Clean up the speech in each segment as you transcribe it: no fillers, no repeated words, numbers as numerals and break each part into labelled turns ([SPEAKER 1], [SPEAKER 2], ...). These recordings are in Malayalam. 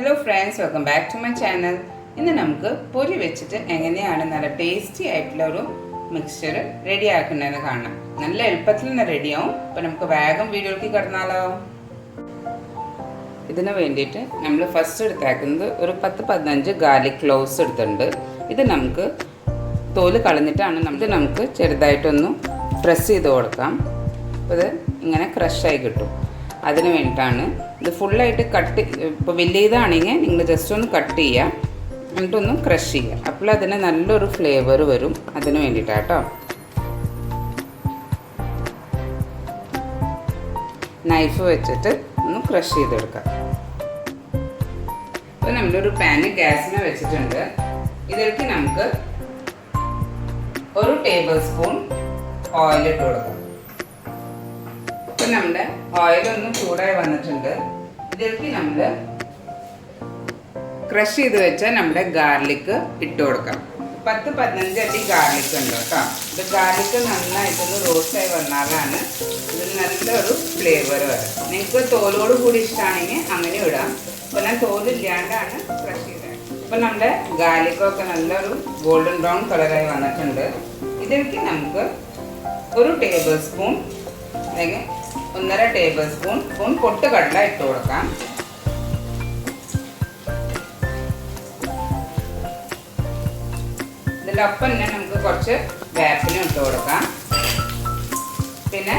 [SPEAKER 1] Hello friends, welcome back to my channel. ഇന്ന് നമുക്ക് പൊരി വെച്ചിട്ട് എങ്ങനെയാണ് നല്ല ടേസ്റ്റി ആയിട്ടുള്ള ഒരു മിക്സ്ചർ റെഡി ആക്കുന്നതെന്ന് കാണാം. നല്ല എളുപ്പത്തിൽ തന്നെ റെഡിയാവും. അപ്പോൾ നമുക്ക് വേഗം വീഡിയോയിലേക്ക് കിടന്നാലോ. ഇതിന് വേണ്ടിയിട്ട് നമ്മൾ ഫസ്റ്റ് എടുത്തേക്കുന്നത് ഒരു 10-15 ഗാർലിക് ക്ലോവ്സ് എടുത്തിട്ടുണ്ട്. ഇത് നമുക്ക് തോല് കളഞ്ഞിട്ടാണ് നമുക്ക് ചെറുതായിട്ടൊന്ന് പ്രസ് ചെയ്ത് കൊടുക്കാം. അപ്പോൾ ഇത് ഇങ്ങനെ ക്രഷായി കിട്ടും. അതിന് വേണ്ടിയിട്ടാണ് ഇത് ഫുള്ളായിട്ട് കട്ട്. ഇപ്പോൾ വലിയതാണെങ്കിൽ നിങ്ങൾ ജസ്റ്റ് ഒന്ന് കട്ട് ചെയ്യുക, എന്നിട്ടൊന്ന് ക്രഷ് ചെയ്യുക. അപ്പോൾ അതിന് നല്ലൊരു ഫ്ലേവർ വരും. അതിന് വേണ്ടിയിട്ടാണ് കേട്ടോ. നൈഫ് വെച്ചിട്ട് ഒന്ന് ക്രഷ് ചെയ്തെടുക്കാം. അപ്പോൾ നമ്മളൊരു പാന് ഗ്യാസിന് വെച്ചിട്ടുണ്ട്. ഇതിലേക്ക് നമുക്ക് 1 ടേബിൾ സ്പൂൺ ഓയിൽ ഇട്ട് കൊടുക്കാം. ഇപ്പം നമ്മുടെ ഓയിലൊന്ന് ചൂടായി വന്നിട്ടുണ്ട്. ഇതിലേക്ക് നമ്മൾ ക്രഷ് ചെയ്ത് വെച്ച നമ്മുടെ ഗാർലിക്ക് ഇട്ട് കൊടുക്കാം. 10-15 അടി ഗാർലിക്ക് ഉണ്ട് കേട്ടോ. ഇത് ഗാർലിക്ക് നന്നായിട്ടൊന്ന് റോസ്റ്റായി വന്നാലാണ് ഇതിന് നല്ലൊരു ഫ്ലേവർ വരാം. നിങ്ങൾക്ക് തോലോട് കൂടി ഇഷ്ടമാണെങ്കിൽ അങ്ങനെ ഇടാം. അപ്പോൾ ഞാൻ തോലില്ലാണ്ടാണ് ക്രഷ് ചെയ്തത്. അപ്പോൾ നമ്മുടെ ഗാർലിക്കൊക്കെ നല്ലൊരു ഗോൾഡൻ ബ്രൗൺ കളറായി വന്നിട്ടുണ്ട്. ഇതിലേക്ക് നമുക്ക് 1 ടേബിൾ സ്പൂൺ അല്ലെങ്കിൽ 1.5 ടേബിൾ സ്പൂൺ പൊട്ടുകടല ഇട്ട് കൊടുക്കാം. ഇതിലൊപ്പം തന്നെ നമുക്ക് കുറച്ച് വേപ്പിലും ഇട്ട് കൊടുക്കാം. പിന്നെ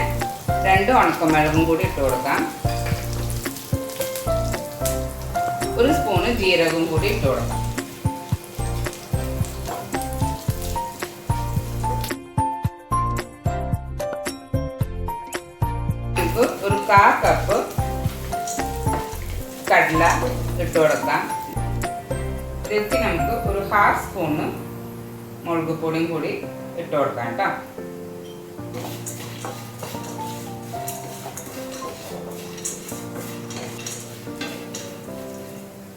[SPEAKER 1] 2 ഉണക്കമുളകും കൂടി ഇട്ട് കൊടുക്കാം. 1 സ്പൂണ് ജീരകവും കൂടി ഇട്ട് കൊടുക്കാം. ഒരു 1/4 കപ്പ് കടല ഇട്ട് കൊടുക്കാം. ഇതിലേക്ക് നമുക്ക് ഒരു 1/2 സ്പൂണ് മുളക് പൊടിയും കൂടി ഇട്ട് കൊടുക്കാം കേട്ടോ.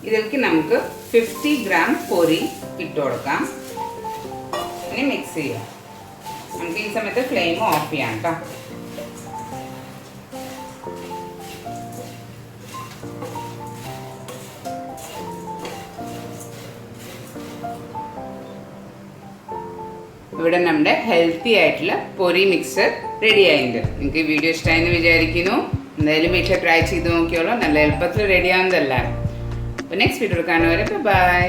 [SPEAKER 1] ഇതിലേക്ക് നമുക്ക് 50 ഗ്രാം പൊരി ഇട്ട് കൊടുക്കാം. ഇനി മിക്സ് ചെയ്യാം. നമുക്ക് ഈ സമയത്ത് ഫ്ലെയിം ഓഫ് ചെയ്യാം കേട്ടോ. ഇവിടെ നമ്മുടെ ഹെൽത്തി ആയിട്ടുള്ള പൊരി മിക്സർ റെഡി ആയിട്ടുണ്ട്. നിങ്ങൾക്ക് ഈ വീഡിയോ ഇഷ്ടമായെന്ന് വിചാരിക്കുന്നു. എന്തായാലും വീട്ടിൽ ട്രൈ ചെയ്ത് നോക്കിയോളൂ. നല്ല എളുപ്പത്തിൽ റെഡി ആവുന്നതല്ല. അപ്പോൾ നെക്സ്റ്റ് വീഡിയോ കാണുന്നവരെ ബൈ.